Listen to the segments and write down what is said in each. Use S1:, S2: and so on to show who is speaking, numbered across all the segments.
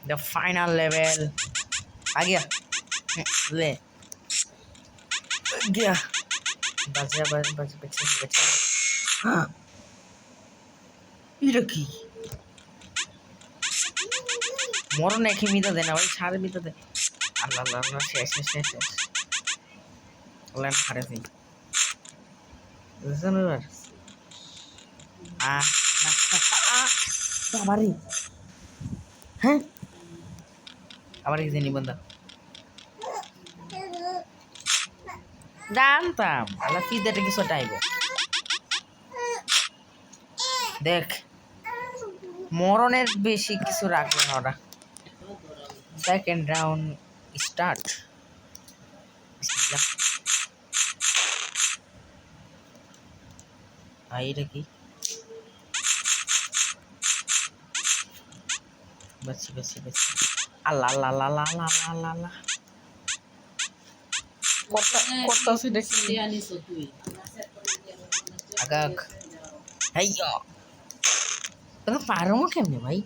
S1: The final level. आ गया ले गया बच गया बच बच बच बच हाँ ये रखी मोरो नेकी मिटा देना भाई सारे मिटा दे अल्लाह अल्लाह अल्लाह शेष लैंड खड़े थे listen over बाबारी हैं আবার কি জানি বন্ধা জানতাম আল্লাহ ফিদাটা কিছু টাইব দেখ মরণের বেশি কিছু রাখবে না ওরা সেকেন্ড রাউন্ড স্টার্ট এটা কি বাচ্চি বাচ্চি বাচ্চি আল্লাহ আল্লাহ আল্লাহ আল্লাহ আল্লাহ আল্লাহ কত আছে দেখি আগাগ হেইয়া তোকে পারো কেমনে ভাই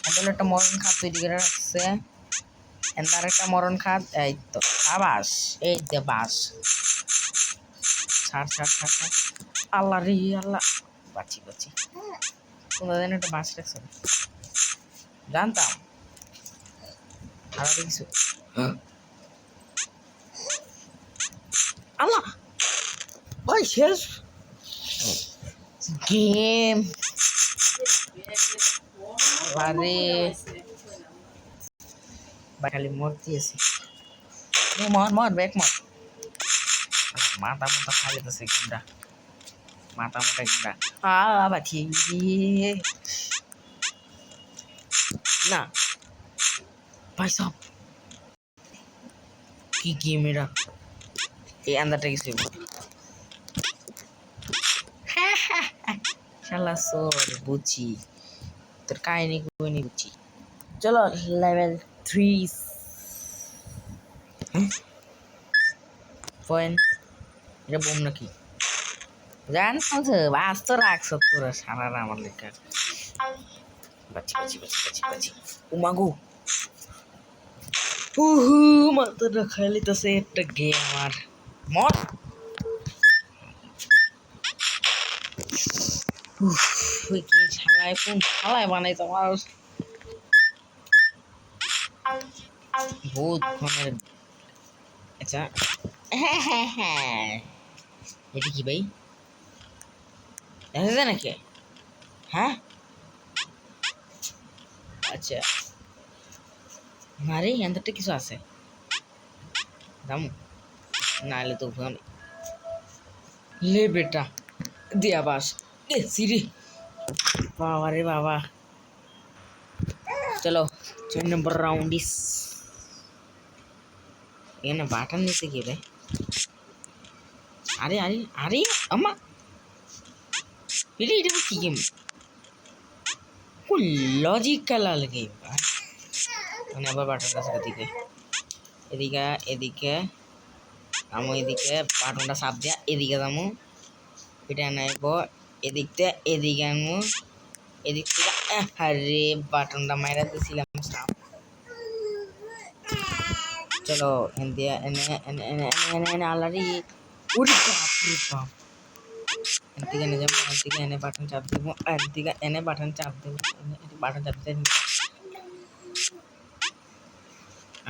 S1: এখানে একটা মরণ খাত তৈরি করে রাখছে এন্দার একটা মরণ খাত এই তো আবাস এই যে বাস ছাড় ছাড় ছাড় ছাড় আল্লাহ রে আল্লাহ বাঁচি বাঁচি তোমরা জানো একটা বাস রাখছে জানতাম আর কিছু আল্লাহ ভাই শেষ গেম আরে খালি মরতে আছে মর ব্যাক মর মাথা মাথা খাই যেতেছে গেমটা মাথা মাথা গেমটা বাছি না ভাই সব কি গেম এটা এই আন্দারটা কিছু শালা সোর বুঝি তোর কাহিনী কইনি বুঝি চলো লেভেল 3 পয়েন্ট এটা বোম নাকি জানতো যে বাস তো রাখছো তোরা সারা আমার লেখা বাচ্চি বাচ্চি বাচ্চি বাচ্চি বাচ্চি উমাগু উহু মাথাটা খাইলে তো সে একটা গেম আমার মর কি শালায় কোন শালায় বানাই তোমার ভূত ফোনের আচ্ছা হ্যাঁ এটা কি ভাই দেখা যায় নাকি হ্যাঁ আচ্ছা আরে এখানটা কিছু আছে দাম নাহলে তো ফোন লে বেটা দিয়া বাস এ সিরি বাবা রে বাবা চলো 4 নম্বর রাউন্ড ইস এখানে বাটন নিতে কি রে আরে আরে আরে আমা এটা কি গেম কোন লজিক্যাল গেম মানে আবার বাটনটা আছে এদিকে এদিকে এদিকে আমি এদিকে বাটনটা চাপ দিয়া এদিকে যাবো এটা নাইব এদিকতে এদিকে আনবো এদিক থেকে আরে বাটনটা মাইরা দিয়েছিলাম চলো এনে এনে এনে এনে এনে এনে আলারি উড়ি বাপরে বাপ এদিকে এনে যাবো এদিকে এনে বাটন চাপ দেবো এদিকে এনে বাটন চাপ দেবো বাটন চাপ দিতে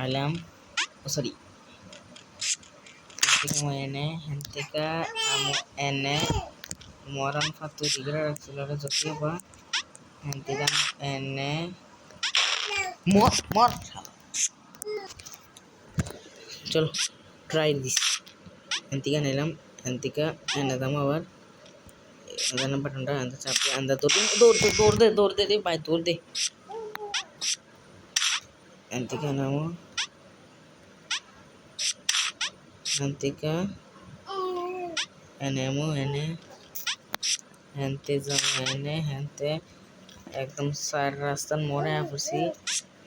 S1: আইলাম ও সরি এনে হেন থেকে এনে মরণ ফাতু দিগরা রাখছিল যদি বা হেন থেকে এনে মর মর চলো ট্রাই দিস হেন থেকে নিলাম হেন থেকে এনে দাম আবার এখানে বাটনটা আন্দা চাপে আন্দা দৌড় দে ভাই দৌড় দে হেন থেকে নামো হেন থেকে এনেমো এনে হেনতে যাও এনে হেনতে একদম চার রাস্তার মোড়ে আসছি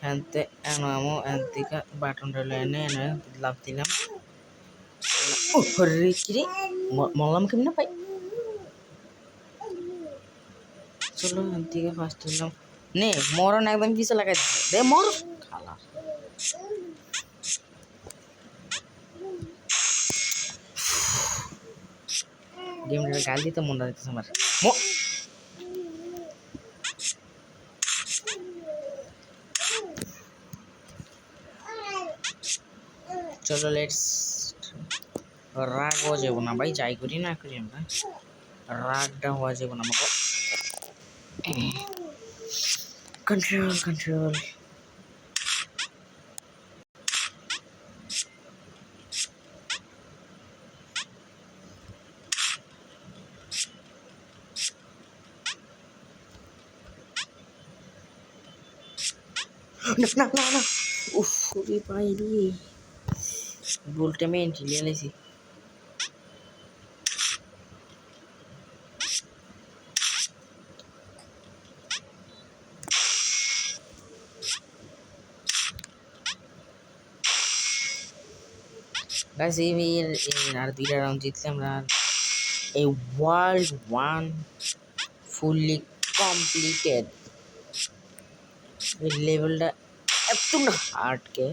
S1: হেনতে এনামো এন থেকে বাটনটা এনে এনে লাভ দিলাম ও রে কিরে মরলাম কেমনে ভাই চলো হেন থেকে ফার্স্ট দিলাম নে মরণ একদম পিছে লাগাই দিছে দে মর খালা গেমটা গাল দিতে মন রাখতেছে আমার চলো লেটস রাগ হওয়া যাবো না ভাই যাই করি না করি আমরা রাগটা হওয়া যাবো না আমাকে কন্ট্রোল কন্ট্রোল না না না উফ রে ভাই রে বলতে আমি এন্ট্রি লিয়ে লাইছি গাইস এই আর দুইটা রাউন্ড জিতলে আমরা এই ওয়ার্ল্ড ওয়ান ফুললি কমপ্লিটেড এই লেভেলটা এত না হার্ডকে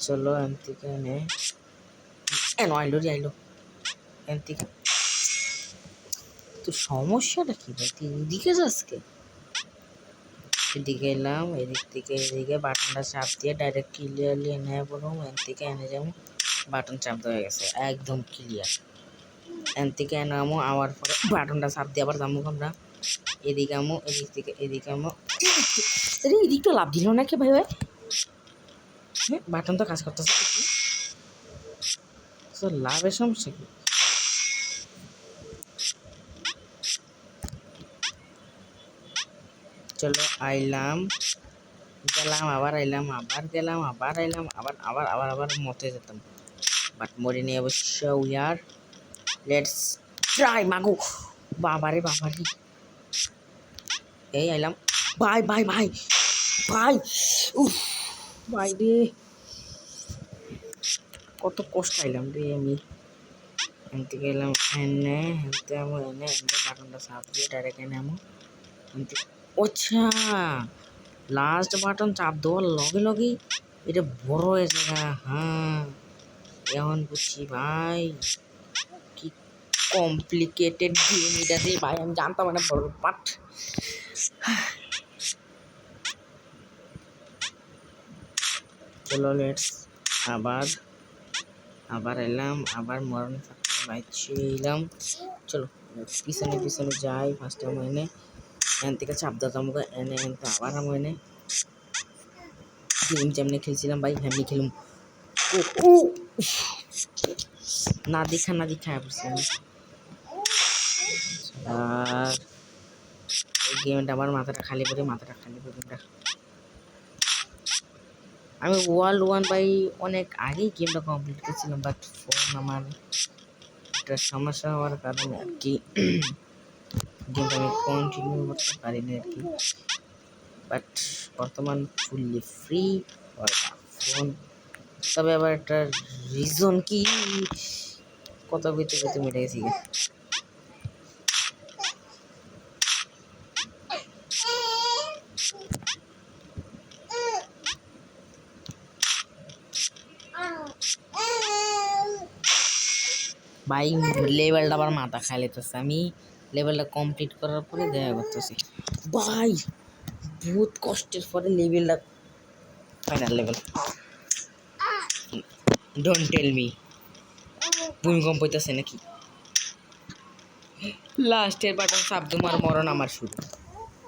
S1: চলো এন থেকে নে আইলো রে আইলো এন থেকে তোর সমস্যাটা কি ভাই তুই এদিকে যাসকে এদিকে এলাম এদিক থেকে এদিকে বাটনটা চাপ দিয়ে ডাইরেক্ট ক্লিয়ারলি এনে বলুন এন থেকে এনে যাবো বাটন চাপ দেওয়া গেছে একদম ক্লিয়ার এন থেকে নামো আবার পরে বাটনটা চাপ দিয়ে আবার যাবো আমরা এদিকে আমো এদিক থেকে এদিকে আমো এদিকটা লাভ দিল নাকি ভাই ভাই হ্যাঁ বাটন তো কাজ করতেছে লাভের সমস্যা কি চলো আইলাম গেলাম আবার আইলাম আবার গেলাম আবার আইলাম আবার আবার আবার আবার মতে যেতাম বাট মরিনি অবশ্য উই আর লেটস ট্রাই মাগো বাবারে বাবারে এই আইলাম ভাই ভাই ভাই ভাই উফ ভাই রে কত কষ্ট আইলাম রে আমি এনতে গেলাম এনে এনতে আমো এনে এনে বাটনটা চাপ দিয়ে ডাইরেক্ট এনে আমো এনতে আচ্ছা লাস্ট বাটন চাপ দেওয়ার লগে লগেই এটা বড় হয়ে যায় হ্যাঁ এখন বুঝছি ভাই কি কমপ্লিকেটেড গেম এটা দিয়ে ভাই আমি জানতাম না বড় পাট চলো লেটস আবার আবার এলাম আবার মরণ বাইছে এলাম চলো পিছনে পিছনে যাই ফার্স্টে আমি এনে এখান থেকে চাপ দিতাম এনে এনতে আবার আমি এনে গেম যেমনি খেলছিলাম ভাই এমনি খেলুম না দেখা পড়ছি আমি আর এই গেমটা আমার মাথাটা খালি করে গেমটা আমি ওয়ার্ল্ড ওয়ান বাই অনেক আগেই গেমটা কমপ্লিট করেছিলাম বাট ফোন আমার একটা সমস্যা হওয়ার কারণে আর কি গেমটা আমি কন্টিনিউ করতে পারিনি আর কি বাট বর্তমান ফুললি ফ্রি ফোন তবে আবার একটা রিজন কি কত কইতে কইতে মিটে গেছি ভাই লেভেলটা আবার মাথা খাই লেতেছে আমি লেভেলটা কমপ্লিট করার পরে দেখা করতেছি ভাই বহুত কষ্টের পরে লেভেলটা final level don't tell me ভূমিকম্প হইতেছে নাকি লাস্টের বাটন চাপ তোমার মরণ আমার শুরু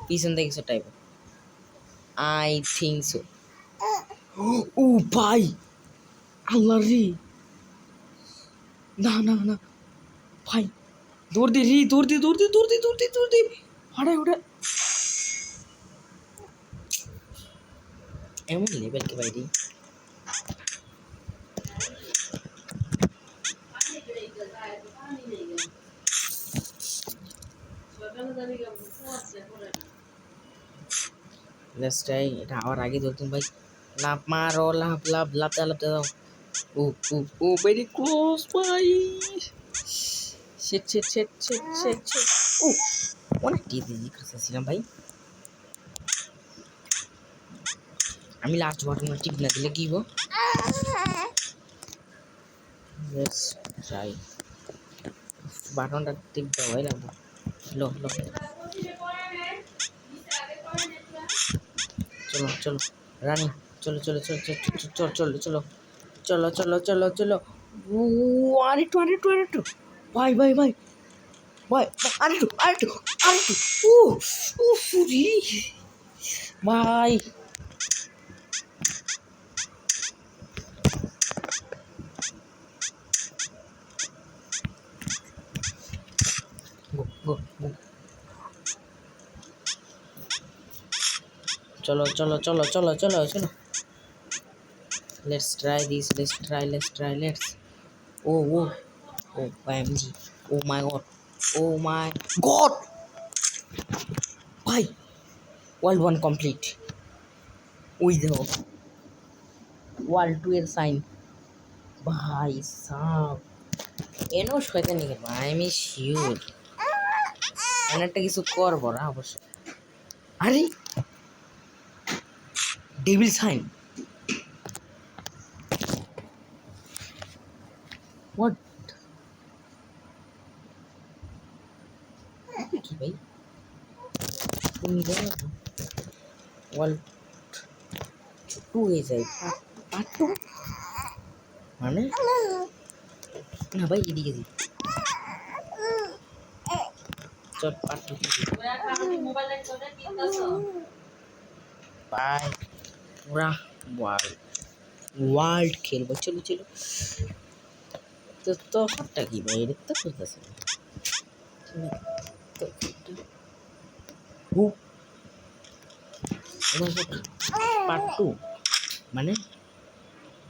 S1: পিছন থেকে কিছু টাইপ আই থিঙ্ক সো ও ভাই আল্লাহ রে না না না ভাই দৌড় দে হাড়ে ওটা এমন লেভেল কে বাইরে লেটসটাই এটা আবার আগে ধরতুম ভাই লাভ মারো লাভ দাও ও ভেরি ক্লোজ ভাই শিট অনেক টিজি করতেছিলাম ভাই। আমি লাস্ট বাটনে টিপ না দিলে কি গো? Let's try. বাটনটা টিপ দাও ভাই লাগবে। লো লো চলো চলো রানী, চলো চলো চলো চলো চলো চলো চলো চলো চলো চলো। আরেকটু আরেকটু আরেকটু ভাই ভাই ভাই ভাই আরেকটু আরেকটু আরেকটু। ভাই গো গো গো। চলো চলো চলো চলো চলো চলো। Let's try this. Let's try. Let's try. Let's. Oh, oh, oh, OMG. Oh my god. Oh my god. Bhai. World 1 complete. ওই দেখো ওয়ার্ল্ড 2 এর সাইন। ভাই সাব এনো শয়তানি কে ভাই, আমি শিওর একটা কিছু করবো না অবশ্য। আরে ডেভিল সাইন, হোয়াট কি ভাই তুমি দেখো ওয়ার্ল্ড 2 হয়ে যায় পার্ট 2 মানে না ভাই এদিকে দি চল পার্ট 2 ভাই পুরা ওয়ার্ল্ড ওয়ার্ল্ড খেলবো। চলো চলো তো তফাৎটা কি ভাই, এটা তো করতেছে পার্ট 2 মানে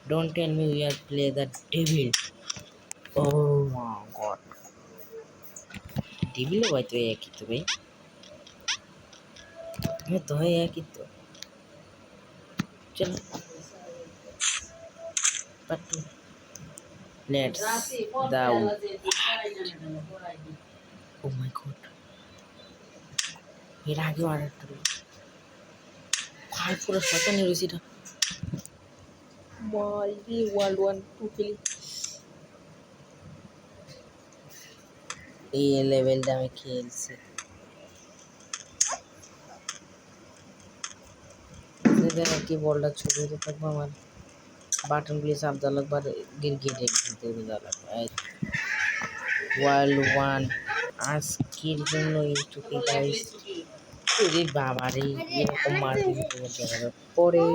S1: don't tell me we are play the devil. Oh my god, devil ভাই তো একই তো ভাই, হ্যাঁ তো হয় একই তো। চলো পার্ট 2 লেটস দাও। ও মাই গড, এর আগেও আর একটা ভাই পুরো শয়তানি রয়েছে এটা ভাই রে। ওয়ার্ল্ড 1 2 খেলি এই লেভেলটা আমি খেলছি। কি বলটা ছোট হতে থাকবো, আমার বাটনগুলি চাপ দেওয়া লাগবে আর গিরগিটে দেওয়া লাগবে। ওয়ার্ল্ড 1 আজকের জন্য এইটুকু গাইস। বাবা রে এরকম মার পরে